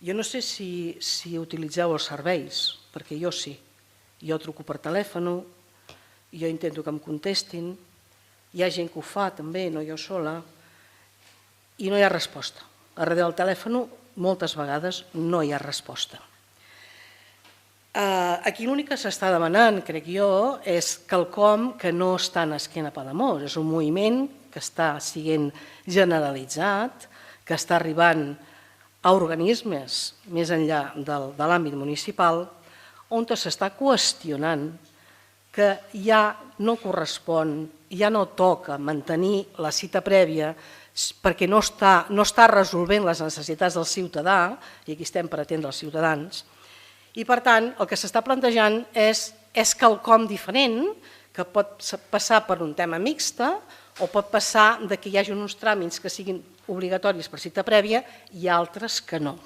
Jo no sé si utilitzeu els serveis, perquè jo sí. Jo truco per telèfon, jo intento que em contestin, hi ha gent que ho fa també, no jo sola, i no hi ha resposta. A darrere del telèfon moltes vegades no hi ha resposta. Aquí l'únic que s'està demanant, crec jo, és quelcom que no està en esquena Palamós. És un moviment que està sent generalitzat, que està arribant a organismes més enllà de l'àmbit municipal, on s'està qüestionant que ja no correspon, ja no toca mantenir la cita prèvia perquè no està resolent les necessitats del ciutadà, i aquí estem per atendre els ciutadans, i per tant el que s'està plantejant és quelcom diferent que pot passar per un tema mixta o pot passar que hi hagi uns tràmits que siguin obligatoris per cita prèvia i altres que no.